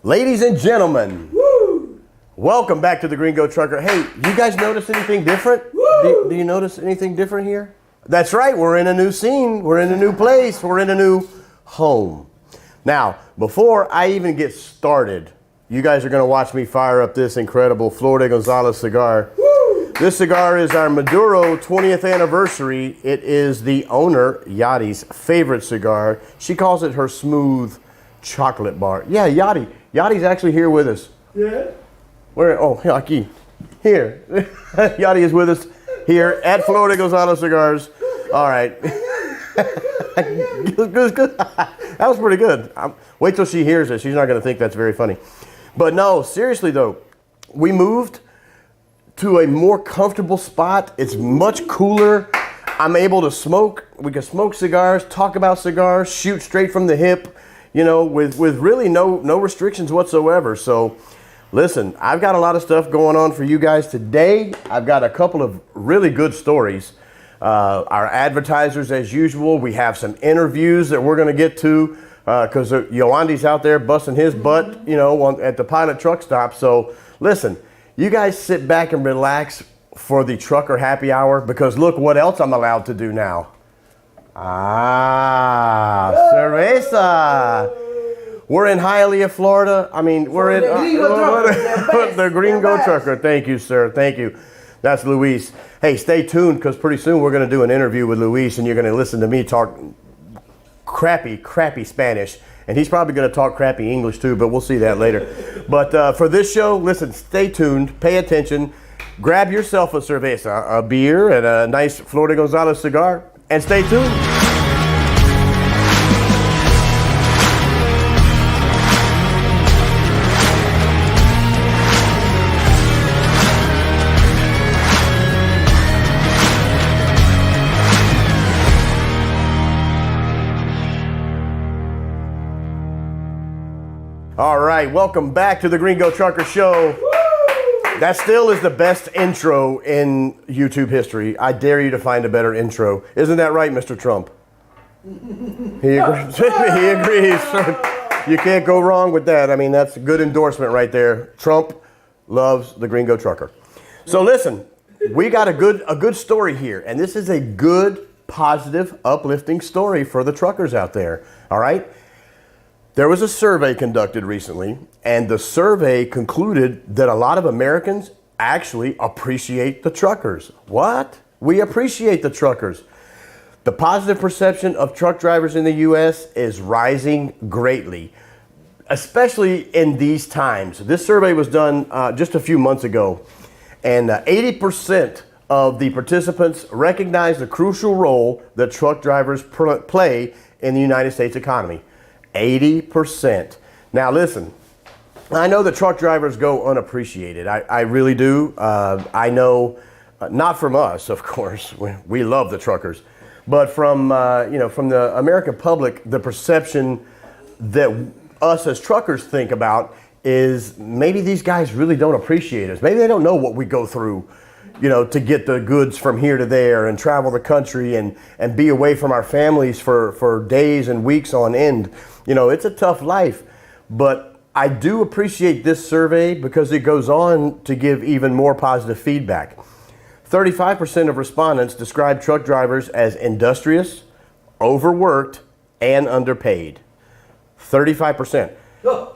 Ladies and gentlemen, woo! Welcome back to the GreenGo Trucker. Hey, you guys notice anything different? Do you notice anything different here? That's right, we're in a new scene, we're in a new place, we're in a new home. Now, before I even get started, you guys are going to watch me fire up this incredible Flor De Gonzalez cigar. Woo! This cigar is our Maduro 20th anniversary. It is the owner, Yadi's favorite cigar. She calls it her smooth chocolate bar. Yeah, Yadi's actually here with us. Yeah. Where? Oh, aquí. Here. Yadi is with us here at Flor De Gonzalez Cigars. All right. Good. That was pretty good. Wait till she hears it. She's not going to think that's very funny. But no, seriously though, we moved to a more comfortable spot. It's much cooler. I'm able to smoke. We can smoke cigars, talk about cigars, shoot straight from the hip, you know, with really no restrictions whatsoever. So listen, I've got a lot of stuff going on for you guys today. I've got a couple of really good stories. Our advertisers, as usual, we have some interviews that we're going to get to because Yolandi's out there busting his butt, you know, at the pilot truck stop. So listen, you guys sit back and relax for the trucker happy hour because look what else I'm allowed to do now. Cerveza. We're in Hialeah, Florida. I mean, we're in the GreenGo Trucker. Thank you, sir. Thank you. That's Luis. Hey, stay tuned because pretty soon we're going to do an interview with Luis and you're going to listen to me talk crappy Spanish. And he's probably going to talk crappy English too, but we'll see that later. But for this show, listen, stay tuned, pay attention, grab yourself a cerveza, a beer, and a nice Flor De Gonzalez cigar, and stay tuned. All right, welcome back to the GreenGo Trucker Show. Woo! That still is the best intro in YouTube history. I dare you to find a better intro. Isn't that right, Mr. Trump? He agrees. He agrees. You can't go wrong with that. I mean, that's a good endorsement right there. Trump loves the GreenGo Trucker. So listen, we got a good story here, and this is a good, positive, uplifting story for the truckers out there. All right? There was a survey conducted recently, and the survey concluded that a lot of Americans actually appreciate the truckers. What? We appreciate the truckers. The positive perception of truck drivers in the U.S. is rising greatly, especially in these times. This survey was done just a few months ago, and 80% of the participants recognize the crucial role that truck drivers play in the United States economy. 80%. Now listen, I know the truck drivers go unappreciated. I really do. I know, not from us, of course. We love the truckers, but from from the American public, the perception that us as truckers think about is maybe these guys really don't appreciate us. Maybe they don't know what we go through, you know, to get the goods from here to there and travel the country and be away from our families for days and weeks on end. You know, it's a tough life, but I do appreciate this survey because it goes on to give even more positive feedback. 35% of respondents describe truck drivers as industrious, overworked, and underpaid. 35%.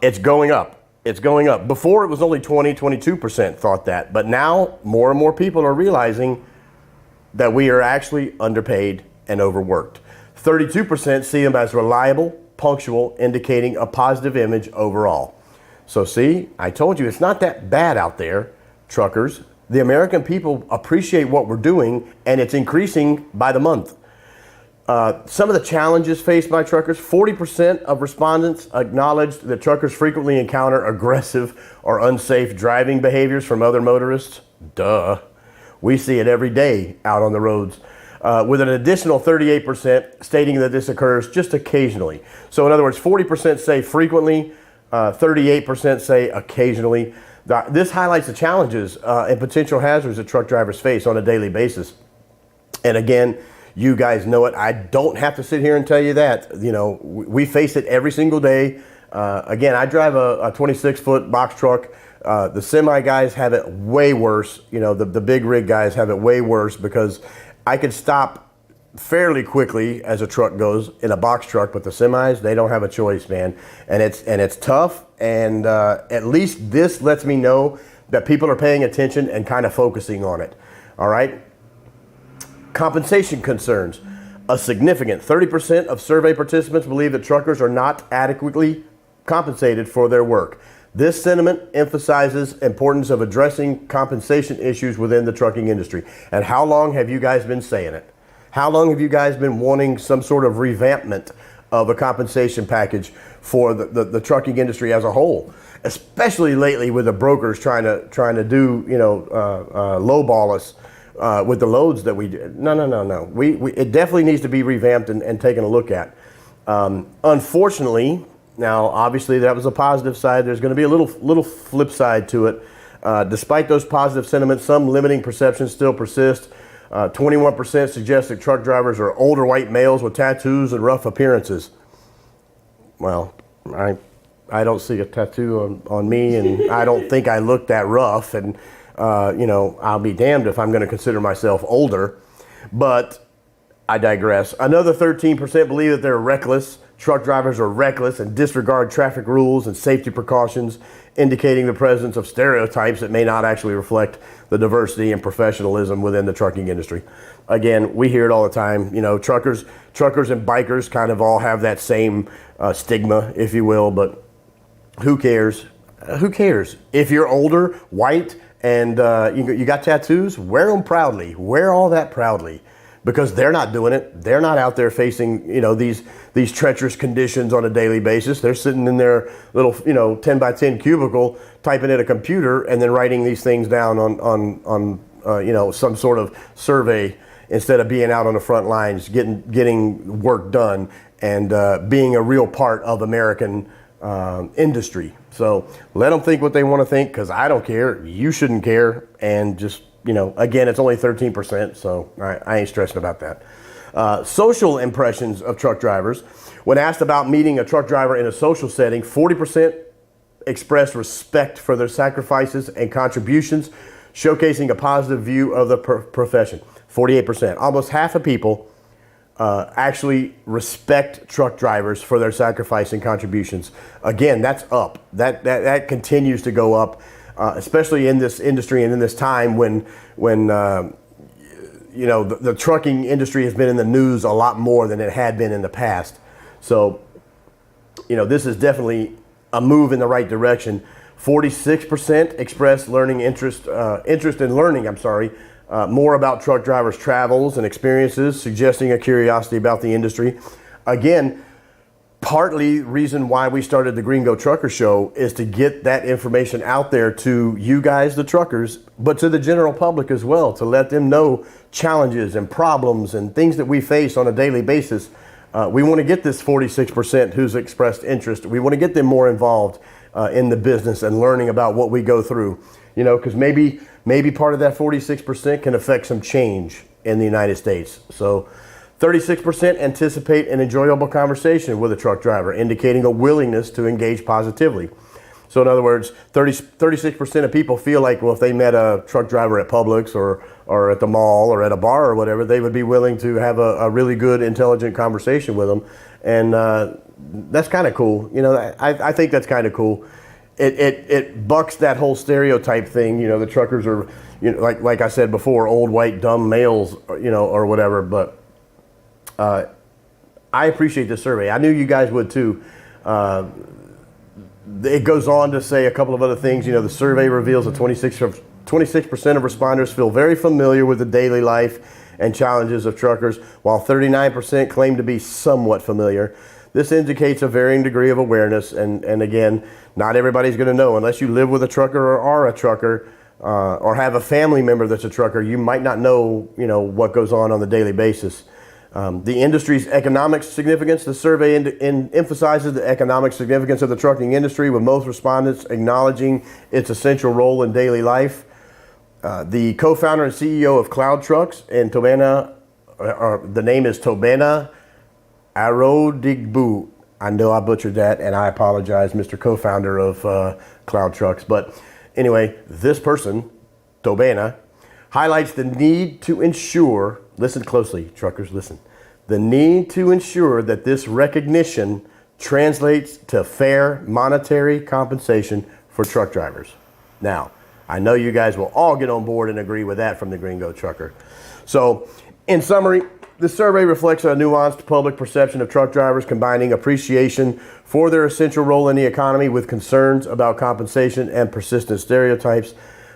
It's going up. It's going up. Before it was only 22% thought that, but now more and more people are realizing that we are actually underpaid and overworked. 32% see them as reliable, punctual, indicating a positive image overall. So see, I told you it's not that bad out there, truckers. The American people appreciate what we're doing and it's increasing by the month. Some of the challenges faced by truckers, 40% of respondents acknowledged that truckers frequently encounter aggressive or unsafe driving behaviors from other motorists. Duh. We see it every day out on the roads. With an additional 38% stating that this occurs just occasionally. So in other words, 40% say frequently, 38% say occasionally. This highlights the challenges and potential hazards that truck drivers face on a daily basis. And again, you guys know it. I don't have to sit here and tell you that. You know, we face it every single day. Again, I drive a 26-foot box truck. The semi guys have it way worse. You know, the big rig guys have it way worse because I could stop fairly quickly as a truck goes in a box truck, but the semis, they don't have a choice, man. And it's tough. And at least this lets me know that people are paying attention and kind of focusing on it. All right. Compensation concerns. A significant 30% of survey participants believe that truckers are not adequately compensated for their work. This sentiment emphasizes importance of addressing compensation issues within the trucking industry. And how long have you guys been saying it? How long have you guys been wanting some sort of revampment of a compensation package for the trucking industry as a whole? Especially lately with the brokers trying to do, lowball us with the loads that we do. No. It definitely needs to be revamped and taken a look at. Unfortunately, now obviously that was a positive side. There's going to be a little flip side to it. Despite those positive sentiments, some limiting perceptions still persist. 21% suggest that truck drivers are older white males with tattoos and rough appearances. Well, I don't see a tattoo on me, and I don't think I look that rough. And I'll be damned if I'm going to consider myself older. But I digress. Another 13% believe that they're reckless. Truck drivers are reckless and disregard traffic rules and safety precautions, indicating the presence of stereotypes that may not actually reflect the diversity and professionalism within the trucking industry. Again, we hear it all the time. You know, truckers and bikers kind of all have that same stigma, if you will, but who cares? Who cares? If you're older, white, and you got tattoos, wear them proudly. Wear all that proudly. Because they're not doing it. They're not out there facing, these treacherous conditions on a daily basis. They're sitting in their little, 10 by 10 cubicle, typing at a computer and then writing these things down on some sort of survey instead of being out on the front lines, getting work done and being a real part of American industry. So let them think what they want to think, because I don't care. You shouldn't care. And just, again, it's only 13%, so I ain't stressing about that. Social impressions of truck drivers. When asked about meeting a truck driver in a social setting, 40% expressed respect for their sacrifices and contributions, showcasing a positive view of the profession. 48%. Almost half of people actually respect truck drivers for their sacrifice and contributions. Again, that's up. That continues to go up. Especially in this industry and in this time when the trucking industry has been in the news a lot more than it had been in the past. So, this is definitely a move in the right direction. 46% expressed interest in learning, more about truck drivers' travels and experiences, suggesting a curiosity about the industry. Again, partly reason why we started the GreenGo Trucker Show is to get that information out there to you guys, the truckers, but to the general public as well, to let them know challenges and problems and things that we face on a daily basis. We want to get this 46% who's expressed interest. We want to get them more involved in the business and learning about what we go through, because maybe part of that 46% can affect some change in the United States. So 36% anticipate an enjoyable conversation with a truck driver, indicating a willingness to engage positively. So in other words, 36% of people feel like, well, if they met a truck driver at Publix or at the mall or at a bar or whatever, they would be willing to have a really good, intelligent conversation with them. And that's kind of cool. I think that's kind of cool. It bucks that whole stereotype thing. The truckers are, like I said before, old, white, dumb males, or whatever. But I appreciate this survey. I knew you guys would too. It goes on to say a couple of other things. The survey reveals that 26% of responders feel very familiar with the daily life and challenges of truckers, while 39% claim to be somewhat familiar. This indicates a varying degree of awareness. And again, not everybody's going to know. Unless you live with a trucker or are a trucker or have a family member that's a trucker, you might not know, what goes on the daily basis. The industry's economic significance. The survey emphasizes the economic significance of the trucking industry, with most respondents acknowledging its essential role in daily life. The co-founder and CEO of Cloud Trucks in Tobana, the name is Tobana Arodigbu. I know I butchered that, and I apologize, Mr. Co-founder of Cloud Trucks. But anyway, this person, Tobena, highlights the need to ensure, listen closely, truckers, listen, the need to ensure that this recognition translates to fair monetary compensation for truck drivers. Now, I know you guys will all get on board and agree with that from the GreenGo Trucker. So, in summary, this survey reflects a nuanced public perception of truck drivers, combining appreciation for their essential role in the economy with concerns about compensation and persistent stereotypes.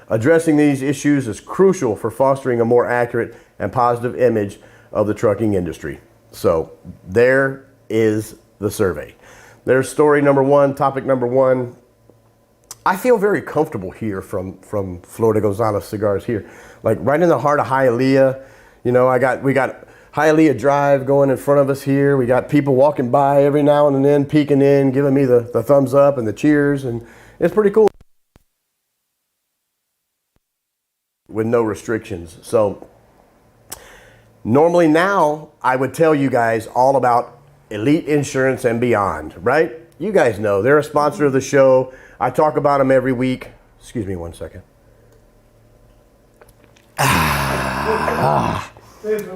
Addressing these issues is crucial for fostering a more accurate and positive image of the trucking industry. So there is the survey. There's story number one, topic number one. I feel very comfortable here from Flor De Gonzalez Cigars here, like right in the heart of Hialeah. You know, we got Hialeah Drive going in front of us here. We got people walking by every now and then, peeking in, giving me the thumbs up and the cheers, and it's pretty cool. With no restrictions. So normally now I would tell you guys all about Elite Insurance and Beyond, right? You guys know they're a sponsor of the show. I talk about them every week. Excuse me one second.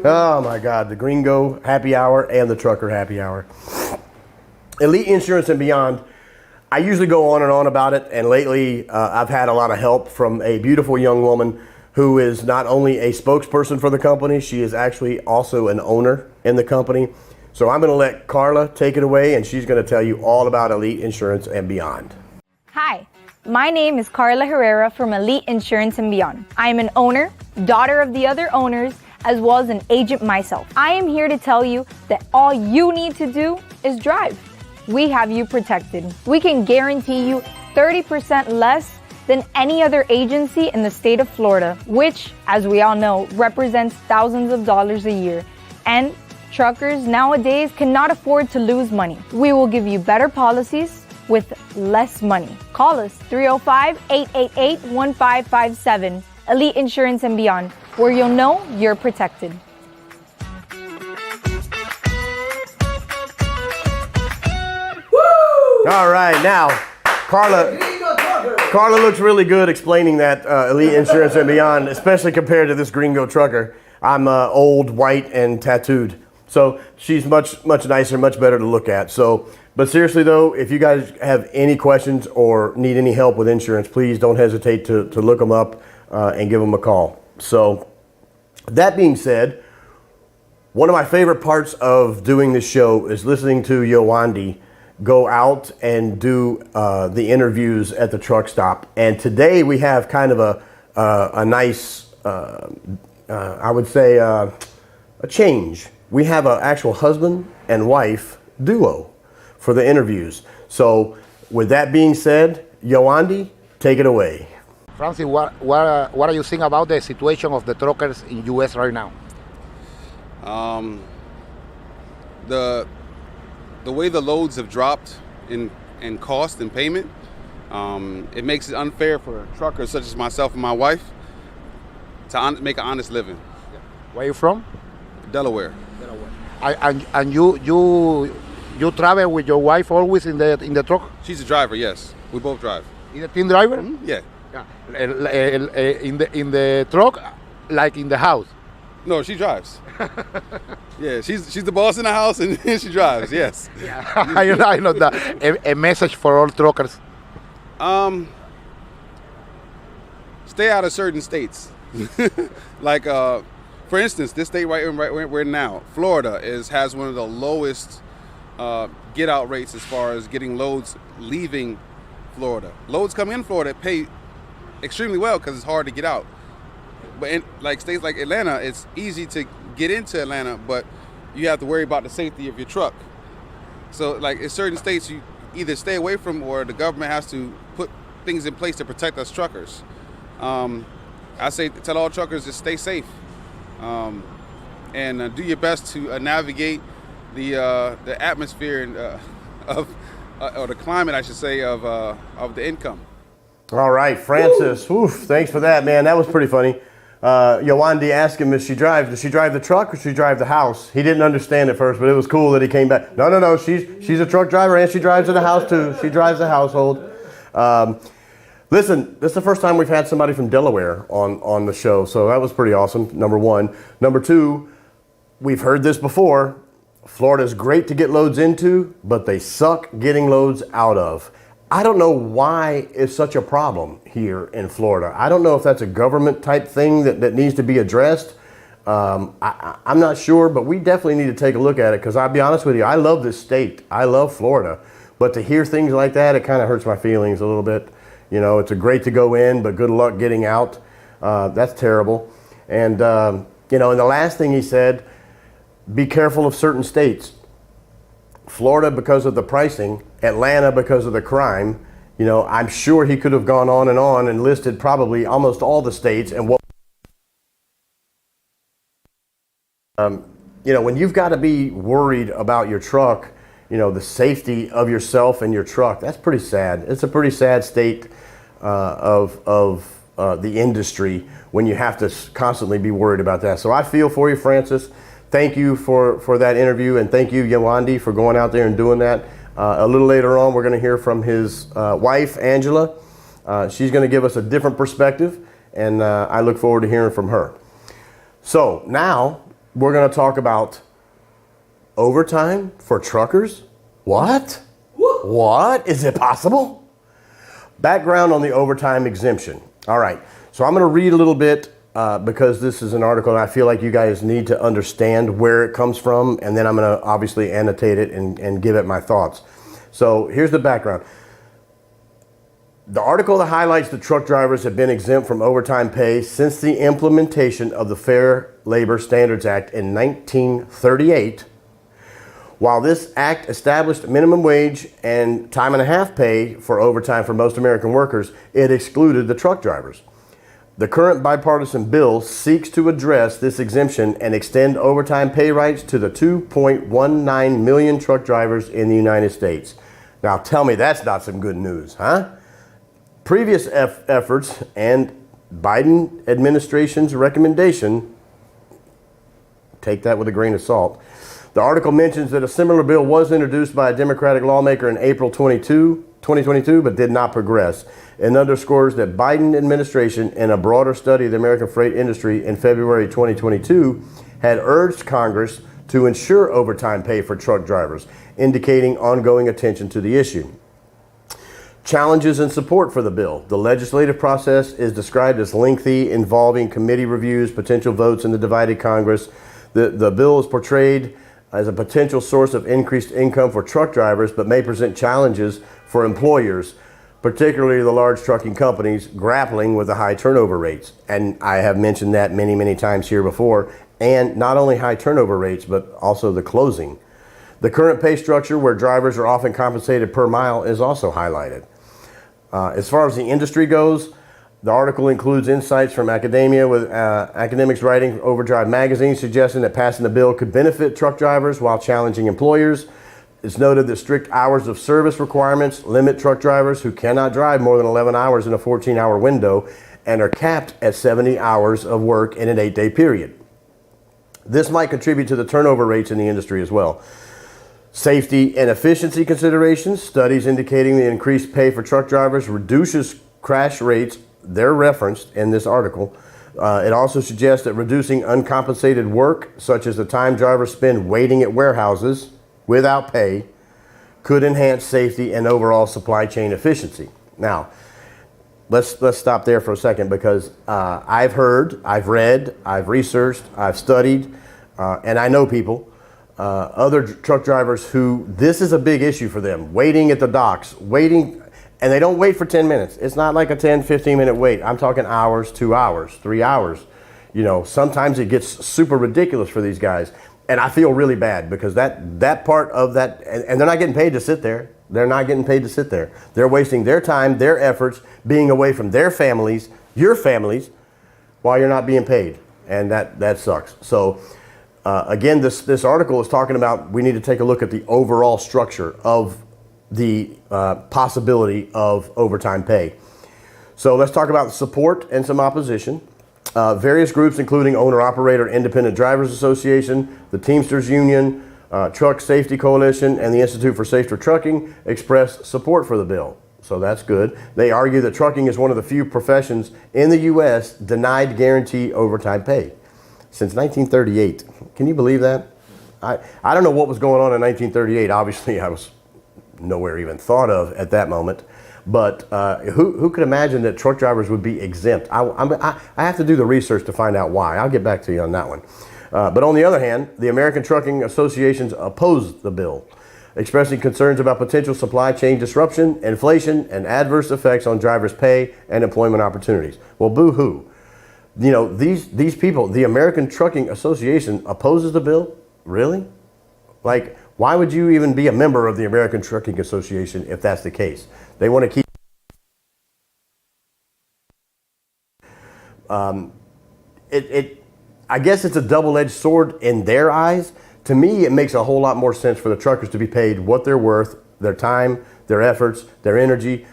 Oh my God, the GreenGo Happy Hour and the Trucker Happy Hour. Elite Insurance and Beyond. I usually go on and on about it, and lately I've had a lot of help from a beautiful young woman who is not only a spokesperson for the company, she is actually also an owner in the company. So I'm going to let Carla take it away, and she's going to tell you all about Elite Insurance and Beyond. Hi, my name is Carla Herrera from Elite Insurance and Beyond. I am an owner, daughter of the other owners, as well as an agent myself. I am here to tell you that all you need to do is drive. We have you protected. We can guarantee you 30% less than any other agency in the state of Florida, which, as we all know, represents thousands of dollars a year. And truckers nowadays cannot afford to lose money. We will give you better policies with less money. Call us 305-888-1557, Elite Insurance and Beyond, where you'll know you're protected. All right, now, Carla looks really good explaining that Elite Insurance and Beyond, especially compared to this GreenGo Trucker. I'm old, white, and tattooed. So she's much nicer, much better to look at. So, but seriously though, if you guys have any questions or need any help with insurance, please don't hesitate to look them up and give them a call. So that being said, one of my favorite parts of doing this show is listening to Yowandi go out and do the interviews at the truck stop. And today we have kind of a nice, I would say, a change. We have an actual husband and wife duo for the interviews. So with that being said, Yowandi, take it away. Francis, what are you saying about the situation of the truckers in U.S. right now? The way the loads have dropped in cost and payment, it makes it unfair for truckers such as myself and my wife to make an honest living. Where are you from? Delaware. And you travel with your wife always in the truck? She's a driver, yes. We both drive. Is a team driver? Mm-hmm. Yeah. In the truck, like in the house? No, she drives. Yeah, she's the boss in the house and she drives, yes. Yeah. I know that. A message for all truckers. Stay out of certain states. Like, for instance, this state right we're in now, Florida, has one of the lowest get out rates as far as getting loads leaving Florida. Loads coming in Florida pay extremely well because it's hard to get out. But in like states like Atlanta, it's easy to get into Atlanta, but you have to worry about the safety of your truck. So like in certain states, you either stay away from or the government has to put things in place to protect us truckers. I say tell all truckers to stay safe and do your best to navigate the atmosphere and, or the climate, I should say, of the income. All right, Francis. Oof, thanks for that, man. That was pretty funny. Yawandi asked him, does she drive the truck or does she drive the house? He didn't understand at first, but it was cool that he came back. No, she's a truck driver and she drives the house too. She drives the household. Listen, this is the first time we've had somebody from Delaware on the show, so that was pretty awesome, number one. Number two, we've heard this before. Florida's great to get loads into, but they suck getting loads out of. I don't know why it's such a problem here in Florida. I don't know if that's a government type thing that needs to be addressed. I'm not sure, but we definitely need to take a look at it, because I'll be honest with you, I love this state. I love Florida. But to hear things like that, it kind of hurts my feelings a little bit. You know, it's a great to go in, but good luck getting out. That's terrible. And, you know, and the last thing he said, be careful of certain states. Florida because of the pricing, Atlanta because of the crime. You know, I'm sure he could have gone on and listed probably almost all the states and what. You know, when you've got to be worried about your truck, you know, the safety of yourself and your truck, that's pretty sad. It's a pretty sad state of the industry when you have to constantly be worried about that. So I feel for you, Francis. Thank you for that interview, and thank you, Yawandi, for going out there and doing that. A little later on, we're going to hear from his wife, Angela. She's going to give us a different perspective, and I look forward to hearing from her. So now we're going to talk about overtime for truckers. What? What? Is it possible? Background on the overtime exemption. All right, so I'm going to read a little bit because this is an article and I feel like you guys need to understand where it comes from, and then I'm going to obviously annotate it and give it my thoughts. So here's the background. The article that highlights the truck drivers have been exempt from overtime pay since the implementation of the Fair Labor Standards Act in 1938. While this act established minimum wage and time and a half pay for overtime for most American workers, it excluded the truck drivers. The current bipartisan bill seeks to address this exemption and extend overtime pay rights to the 2.19 million truck drivers in the United States. Now tell me that's not some good news, huh? Previous efforts and Biden administration's recommendation, take that with a grain of salt. The article mentions that a similar bill was introduced by a Democratic lawmaker in April 2022, but did not progress, and underscores that Biden administration, in a broader study of the American freight industry in February 2022, had urged Congress to ensure overtime pay for truck drivers, indicating ongoing attention to the issue. Challenges and support for the bill. The legislative process is described as lengthy, involving committee reviews, potential votes in the divided Congress. The bill is portrayed as a potential source of increased income for truck drivers, but may present challenges for employers, particularly the large trucking companies grappling with the high turnover rates. And I have mentioned that many, many times here before. And not only high turnover rates, but also the closing. The current pay structure, where drivers are often compensated per mile, is also highlighted. As far as the industry goes, the article includes insights from academia, with academics writing Overdrive magazine suggesting that passing the bill could benefit truck drivers while challenging employers. It's noted that strict hours of service requirements limit truck drivers who cannot drive more than 11 hours in a 14-hour window and are capped at 70 hours of work in an 8-day period. This might contribute to the turnover rates in the industry as well. Safety and efficiency considerations. Studies indicating the increased pay for truck drivers reduces crash rates. They're referenced in this article. It also suggests that reducing uncompensated work, such as the time drivers spend waiting at warehouses without pay, could enhance safety and overall supply chain efficiency. Now, let's stop there for a second, because I've heard, I've read, I've researched, I've studied, and I know people, other truck drivers who this is a big issue for them, waiting at the docks, waiting. And they don't wait for 10 minutes. It's not like a 10, 15-minute wait. I'm talking hours, 2 hours, 3 hours. You know, sometimes it gets super ridiculous for these guys. And I feel really bad, because that part of that, and they're not getting paid to sit there. They're not getting paid to sit there. They're wasting their time, their efforts, being away from their families, your families, while you're not being paid. And that sucks. So again, this article is talking about, we need to take a look at the overall structure of the possibility of overtime pay. So let's talk about support and some opposition. Various groups, including Owner-Operator Independent Drivers Association, the Teamsters Union, Truck Safety Coalition, and the Institute for Safer Trucking, expressed support for the bill. So that's good. They argue that trucking is one of the few professions in the U.S. denied guaranteed overtime pay since 1938. Can you believe that? I don't know what was going on in 1938. Obviously, I was nowhere even thought of at that moment. But who could imagine that truck drivers would be exempt? I have to do the research to find out why. I'll get back to you on that one. But on the other hand, the American Trucking Associations opposed the bill, expressing concerns about potential supply chain disruption, inflation, and adverse effects on drivers' pay and employment opportunities. Well, boo-hoo. You know, these people, the American Trucking Association opposes the bill? Really? Like, why would you even be a member of the American Trucking Association if that's the case? They want to keep I guess it's a double-edged sword in their eyes. To me, it makes a whole lot more sense for the truckers to be paid what they're worth, their time, their efforts, their energy,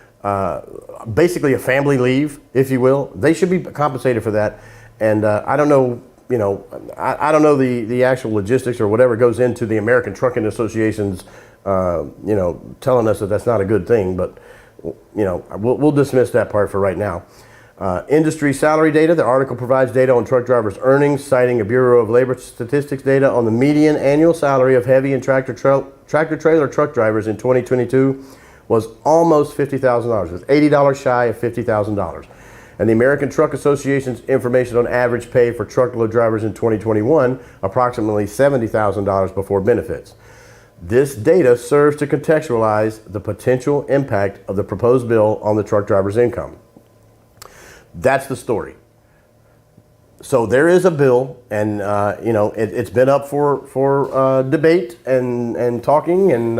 basically a family leave, if you will. They should be compensated for that. And I don't know, you know, I don't know the actual logistics or whatever goes into the American Trucking Association's, you know, telling us that that's not a good thing. But, you know, we'll dismiss that part for right now. Industry salary data. The article provides data on truck drivers' earnings, citing a Bureau of Labor Statistics data on the median annual salary of heavy and tractor-trailer truck drivers in 2022 was almost $50,000. It was $80 shy of $50,000. And the American Truck Association's information on average pay for truckload drivers in 2021, approximately $70,000 before benefits. This data serves to contextualize the potential impact of the proposed bill on the truck driver's income. That's the story. So there is a bill, and you know, it's been up for debate and talking, and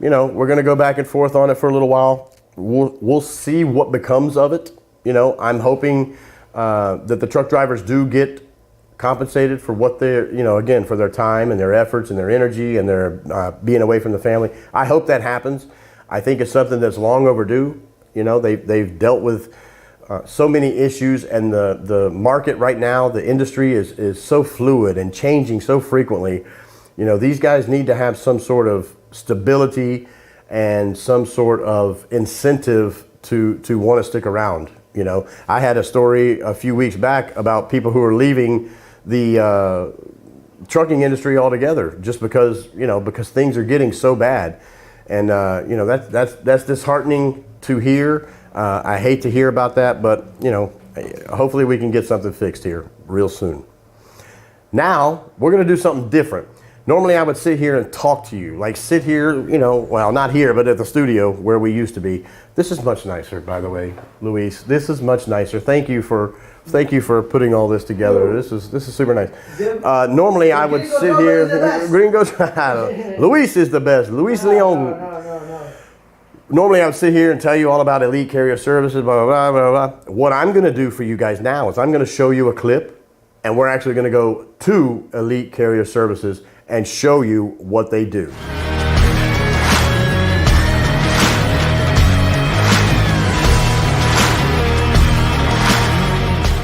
you know, we're going to go back and forth on it for a little while. We'll see what becomes of it. You know, I'm hoping that the truck drivers do get compensated for what they're, you know, again, for their time and their efforts and their energy and their being away from the family. I hope that happens. I think it's something that's long overdue. You know, they've dealt with so many issues, and the market right now, the industry is so fluid and changing so frequently. You know, these guys need to have some sort of stability and some sort of incentive to want to stick around. You know, I had a story a few weeks back about people who are leaving the trucking industry altogether just because, you know, because things are getting so bad. And you know, that's disheartening to hear. I hate to hear about that, but you know, hopefully we can get something fixed here real soon. Now we're going to do something different. Normally I would sit here and talk to you, like sit here, you know, well, not here, but at the studio where we used to be. This is much nicer, by the way, Luis. This is much nicer. Thank you for putting all this together. This is super nice. Normally I would sit here. GreenGo. Luis is the best. Luis Leon. No. Normally I would sit here and tell you all about Elite Carrier Services, blah, blah, blah, blah, blah. What I'm going to do for you guys now is I'm going to show you a clip, and we're actually going to go to Elite Carrier Services and show you what they do.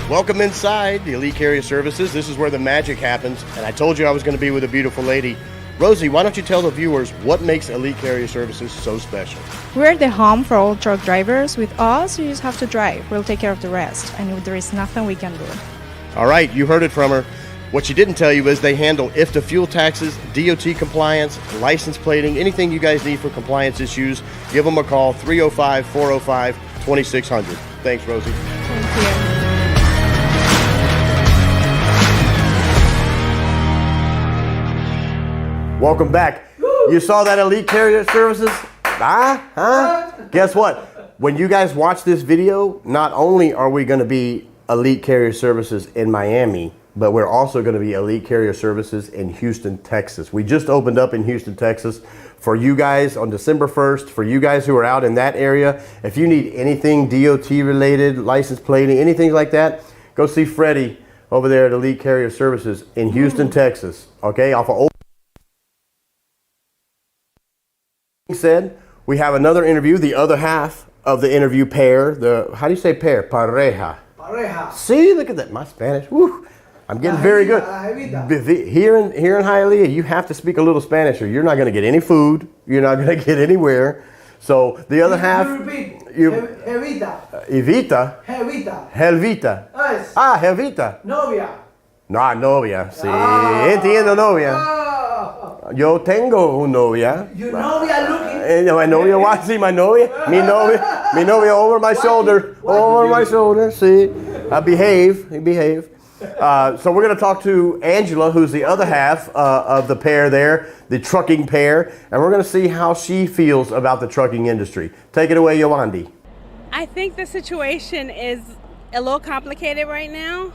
Welcome inside the Elite Carrier Services. This is where the magic happens, and I told you I was going to be with a beautiful lady. Rosie, why don't you tell the viewers what makes Elite Carrier Services so special? We're the home for all truck drivers. With us, you just have to drive. We'll take care of the rest, and there is nothing we can do. All right, you heard it from her. What she didn't tell you is they handle IFTA fuel taxes, DOT compliance, license plating, anything you guys need for compliance issues. Give them a call, 305-405-2600. Thanks, Rosie. Thank you. Welcome back. You saw that Elite Carrier Services? Guess what? When you guys watch this video, not only are we going to be Elite Carrier Services in Miami, but we're also going to be Elite Carrier Services in Houston, Texas. We just opened up in Houston, Texas for you guys on December 1st. For you guys who are out in that area, if you need anything DOT related, license plating, anything like that, go see Freddie over there at Elite Carrier Services in Houston, Texas. Okay, off of Old. Said, we have another interview, the other half of the interview pair, how do you say pair? Pareja. Pareja. See, look at that. My Spanish. Woo. I'm getting very good. Here in Hialeah, you have to speak a little Spanish or you're not going to get any food. You're not going to get anywhere. So the other half. You repeat. You, Evita. Evita. Evita. Helvita. Yes. Ah, Helvita. Novia. No, novia. Sí, entiendo novia. Oh. Yo tengo una novia. Your novia looking. My novia, why see my novia? Mi novia over my shoulder, over my shoulder. See, I behave. So we're going to talk to Angela, who's the other half of the pair there, the trucking pair, and we're going to see how she feels about the trucking industry. Take it away, Yolandi. I think the situation is a little complicated right now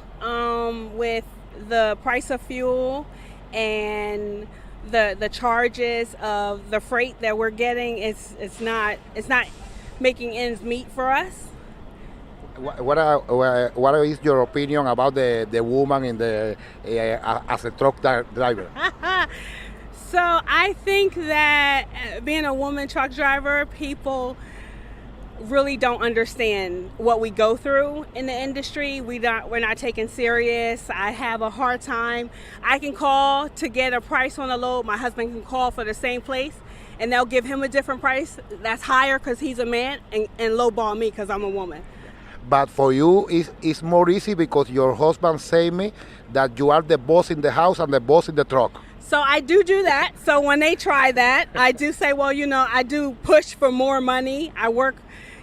with the price of fuel and the charges of the freight that we're getting. It's not making ends meet for us. What is your opinion about the woman in the as a truck driver? So I think that being a woman truck driver, people really don't understand what we go through in the industry. We're not taken serious. I have a hard time. I can call to get a price on a load. My husband can call for the same place and they'll give him a different price that's higher because he's a man and lowball me because I'm a woman. But for you, it's more easy because your husband say me that you are the boss in the house and the boss in the truck. So I do that. So when they try that, I do say, well, I do push for more money. I work,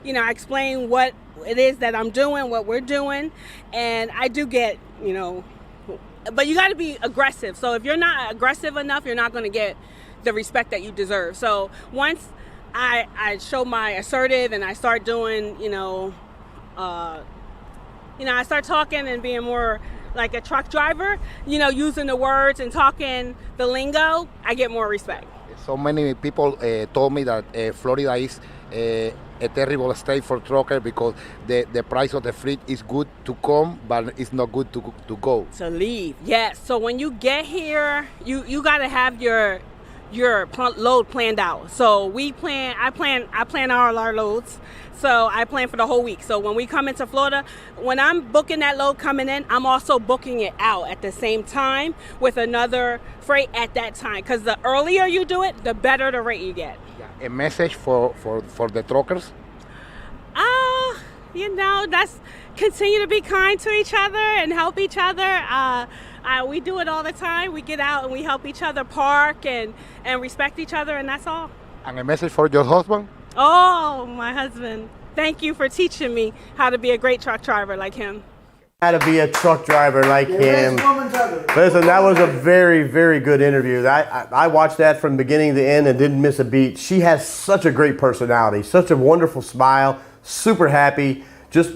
I explain what it is that I'm doing, what we're doing. And I do get, but you got to be aggressive. So if you're not aggressive enough, you're not going to get the respect that you deserve. So once I show my assertive and I start doing, I start talking and being more like a truck driver, using the words and talking the lingo, I get more respect. So many people told me that Florida is a terrible state for trucker because the price of the freight is good to come, but it's not good to go. To leave, yes. So when you get here, you got to have your load planned out. So I plan all our loads. So I plan for the whole week. So when we come into Florida, when I'm booking that load coming in, I'm also booking it out at the same time with another freight at that time. Because the earlier you do it, the better the rate you get. A message for the truckers? That's continue to be kind to each other and help each other. We do it all the time. We get out and we help each other park and respect each other, and that's all. And a message for your husband? Oh, my husband. Thank you for teaching me how to be a great truck driver like him. How to be a truck driver like him. Listen, that was a very, very good interview. I watched that from beginning to end and didn't miss a beat. She has such a great personality, such a wonderful smile, super happy. Just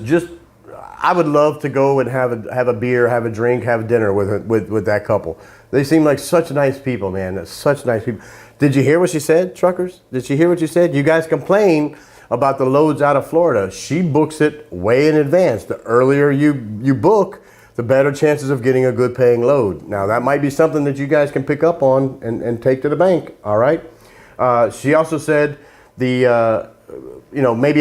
I would love to go and have a beer, have a drink, have dinner with that couple. They seem like such nice people, man. Such nice people. Did you hear what she said, truckers? Did she hear what you said? You guys complain about the loads out of Florida. She books it way in advance. The earlier you book, the better chances of getting a good paying load. Now that might be something that you guys can pick up on and take to the bank, all right? She also said maybe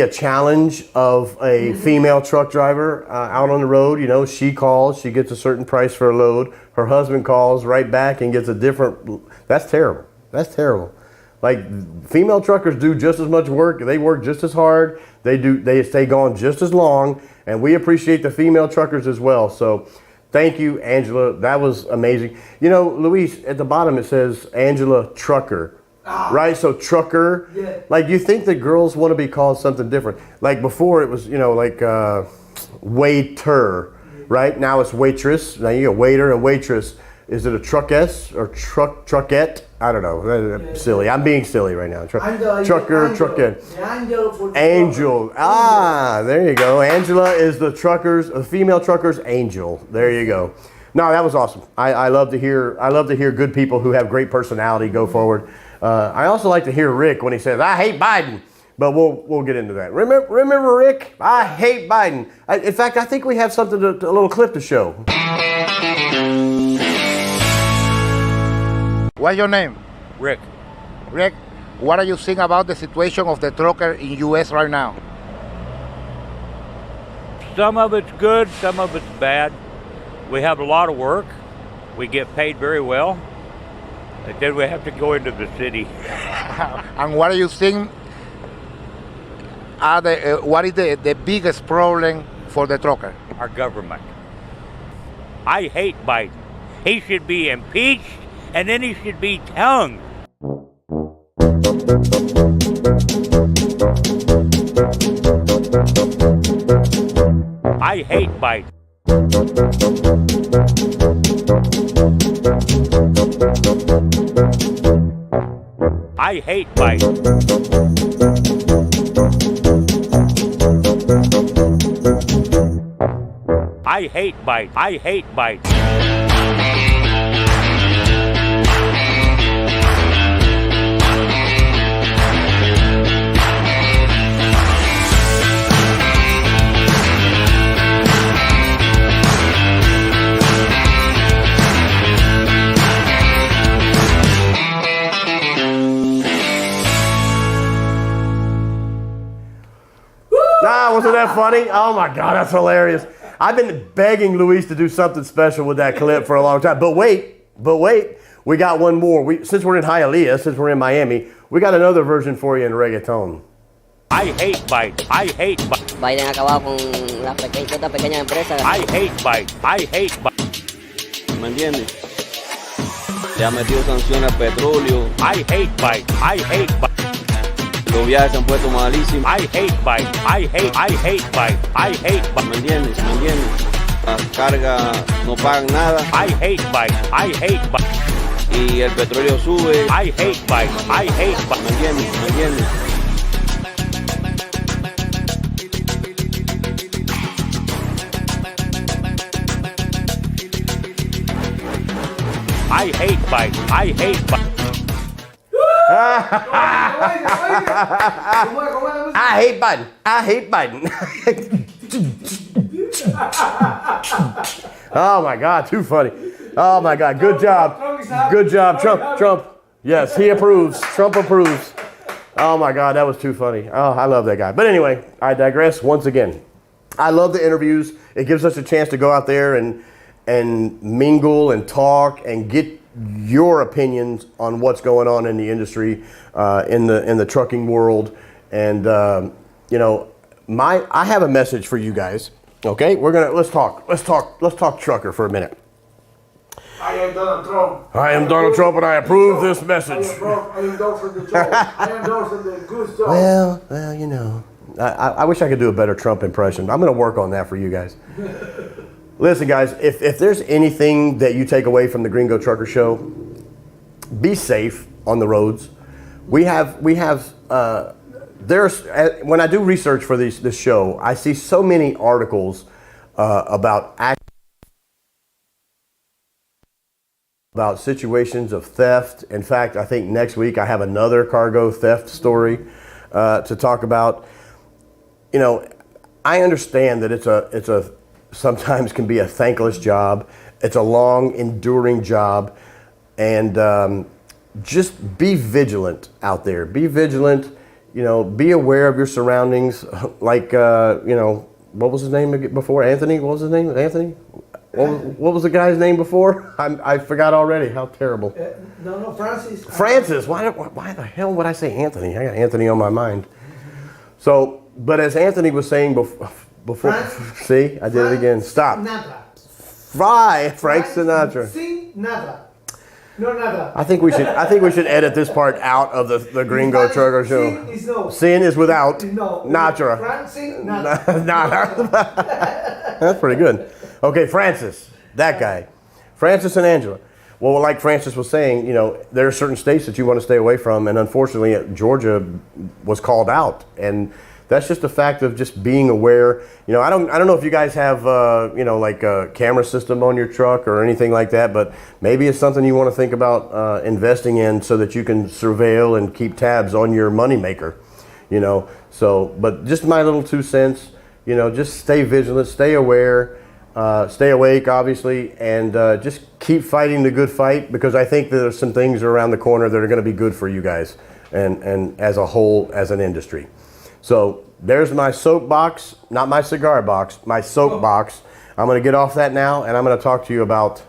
a challenge of a female truck driver out on the road. She calls, she gets a certain price for a load. Her husband calls right back and gets a different, that's terrible. That's terrible. Like, female truckers do just as much work. They work just as hard. They stay gone just as long. And we appreciate the female truckers as well. So thank you, Angela. That was amazing. Luis, at the bottom it says Angela Trucker. Right? So trucker. Yeah. Like, you think that girls want to be called something different. Like before it was, waiter. Right? Now it's waitress. Now you got waiter and waitress. Is it a truckess or truckette? I don't know. Silly. I'm being silly right now. Trucker, truckette. Angel. There you go. Angela is the female trucker's angel. There you go. No, that was awesome. I love to hear good people who have great personality go forward. I also like to hear Rick when he says, "I hate Biden." But we'll get into that. Remember Rick? I hate Biden. In fact, I think we have a little clip to show. What's your name? Rick. Rick, what are you saying about the situation of the trucker in U.S. right now? Some of it's good, some of it's bad. We have a lot of work. We get paid very well. And then we have to go into the city. And what do you think are what is the biggest problem for the trucker? Our government. I hate Biden. He should be impeached and then he should be hung. I hate Biden. I hate Biden. I hate Biden. I hate Biden. Wasn't that funny? Oh my God, that's hilarious. I've been begging Luis to do something special with that clip for a long time. But wait, we got one more. Since we're in Hialeah, since we're in Miami, we got another version for you in reggaeton. I hate Biden. I hate Biden. Biden ha acabado con las todas pequeñas empresas. I hate Biden. I hate Biden. ¿Me entiendes? Le ha metido sanciones al petróleo. I hate Biden. I hate Biden. Los viajes se han puesto malísimos. I hate Biden. I hate Biden. I hate Biden. ¿Me entiendes? ¿Me entiendes? Las cargas no pagan nada. I hate Biden. I hate Biden. Y el petróleo sube. I hate Biden. I hate Biden. ¿Me entiendes? ¿Me entiendes? I hate Biden. I hate Biden. I hate Biden. I hate Biden. Oh my God, too funny. Oh my God, good job. Good job, Trump. Yes, he approves. Trump approves. Oh my God, that was too funny. Oh, I love that guy. But anyway, I digress once again. I love the interviews. It gives us a chance to go out there and mingle and talk and get your opinions on what's going on in the industry, in the trucking world, and you know, I have a message for you guys. Okay, let's talk trucker for a minute. I am Donald Trump. I am Donald Trump, and I approve this message. I endorse the job. I endorse the good job. Well, you know, I wish I could do a better Trump impression. I'm going to work on that for you guys. Listen, guys, if there's anything that you take away from the GreenGo Trucker show, be safe on the roads. When I do research for this show, I see so many articles about situations of theft. In fact, I think next week I have another cargo theft story to talk about. You know, I understand that it's a sometimes can be a thankless job. It's a long, enduring job. And just be vigilant out there. Be vigilant, you know, be aware of your surroundings. Like, you know, what was his name before? Anthony? What was his name? Anthony? What was the guy's name before? I forgot already. How terrible. No, Francis. Francis. Why the hell would I say Anthony? I got Anthony on my mind. So, but as Anthony was saying before, see, I did it again. Stop. Frank Sinatra. Sinatra. No, nada. I think we should edit this part out of the GreenGo Trucker show. Sin is no. Sin is without. No. Natra. Francis, Nada. That's pretty good. Okay, Francis, that guy. Francis and Angela. Well, like Francis was saying, you know, there are certain states that you want to stay away from, and unfortunately, Georgia was called out, and that's just a fact of just being aware. You know, I don't know if you guys have, you know, like a camera system on your truck or anything like that, but maybe it's something you want to think about investing in so that you can surveil and keep tabs on your moneymaker. You know, so, but just my little 2 cents. You know, just stay vigilant, stay aware. Stay awake, obviously, and just keep fighting the good fight, because I think there's some things around the corner that are going to be good for you guys and as a whole, as an industry. So There's my soapbox, not my cigar box, my soapbox. I'm going to get off that now, and I'm going to talk to you about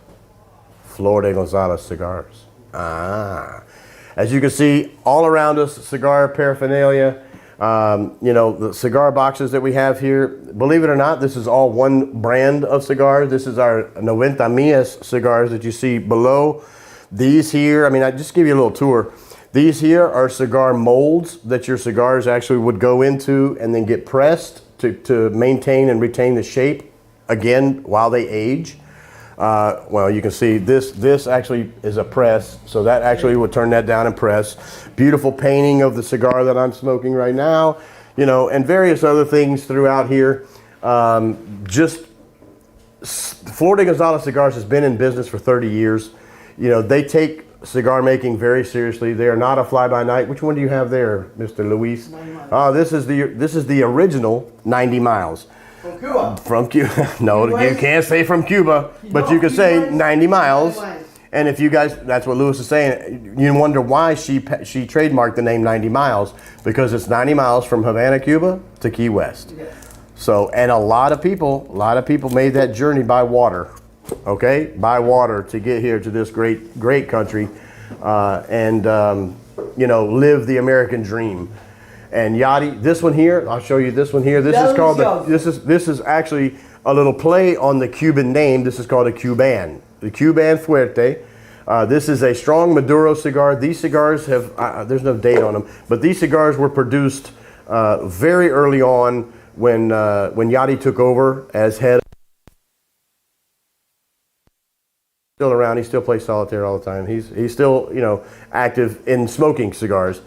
Flor De Gonzalez cigars. As you can see, all around us, cigar paraphernalia. You know, the cigar boxes that we have here, believe it or not, this is all one brand of cigars. This is our 90 Millas cigars that you see below. These here, I mean, I just give you a little tour. These here are cigar molds that your cigars actually would go into and then get pressed to maintain and retain the shape, again, while they age. Well, you can see this actually is a press, so that actually would turn that down and press. Beautiful painting of the cigar that I'm smoking right now, you know, and various other things throughout here. Just Flor De Gonzalez Cigars has been in business for 30 years. You know, they take cigar making very seriously. They are not a fly-by-night. Which one do you have there, Mr. Luis? This is the original 90 miles. From Cuba. From Cuba. No, you can't say from Cuba, but you can say 90 miles. And if you guys, that's what Lewis is saying, you wonder why she trademarked the name 90 miles, because it's 90 miles from Havana, Cuba to Key West. Yeah. So, and a lot of people made that journey by water, okay? By water to get here to this great country you know, live the American dream. And Yachty, this one here, I'll show you this one here. This is called this is actually a little play on the Cuban name. This is called a Cuban, the Cuban Fuerte. This is a strong Maduro cigar. These cigars have there's no date on them, but these cigars were produced very early on when Yachty took over as head. Still around. He still plays solitaire all the time. He's still, you know, active in smoking cigars.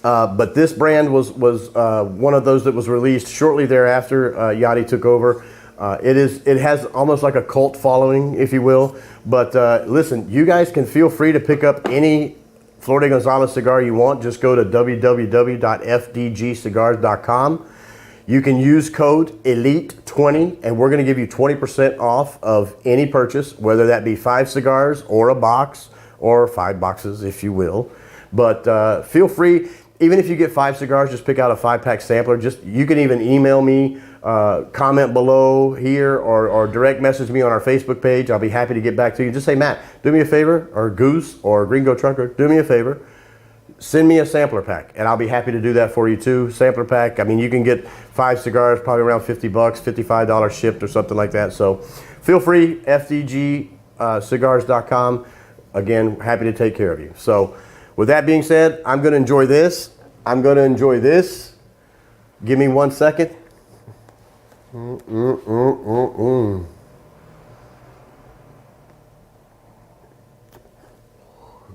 But this brand was one of those that was released shortly thereafter Yachty took over. It has almost like a cult following, if you will. But listen, you guys can feel free to pick up any Flor De Gonzalez cigar you want. Just go to www.fdgcigars.com. You can use code ELITE20, and we're going to give you 20% off of any purchase, whether that be 5 cigars or a box or 5 boxes, if you will. But feel free. Even if you get 5 cigars, just pick out a 5-pack sampler. You can even email me, comment below here, or direct message me on our Facebook page. I'll be happy to get back to you. Just say, Matt, do me a favor, or Goose, or GreenGo Trucker, do me a favor. Send me a sampler pack, and I'll be happy to do that for you too. Sampler pack, I mean, you can get 5 cigars, probably around $50, $55 shipped or something like that. So feel free, fdgcigars.com. Again, happy to take care of you. So with that being said, I'm going to enjoy this. Give me 1 second.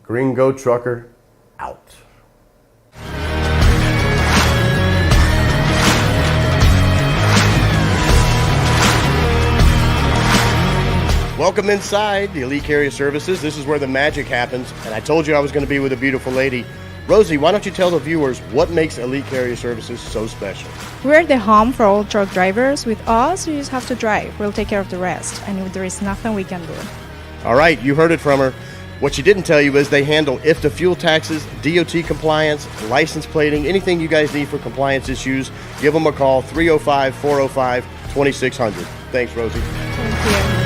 GreenGo Trucker out. Welcome inside the Elite Carrier Services. This is where the magic happens, and I told you I was going to be with a beautiful lady. Rosie, why don't you tell the viewers what makes Elite Carrier Services so special? We're the home for all truck drivers. With us, you just have to drive. We'll take care of the rest, and there is nothing we can do. All right, you heard it from her. What she didn't tell you is they handle IFTA fuel taxes, DOT compliance, license plating, anything you guys need for compliance issues. Give them a call, 305-405-2600. Thanks, Rosie. Thank you.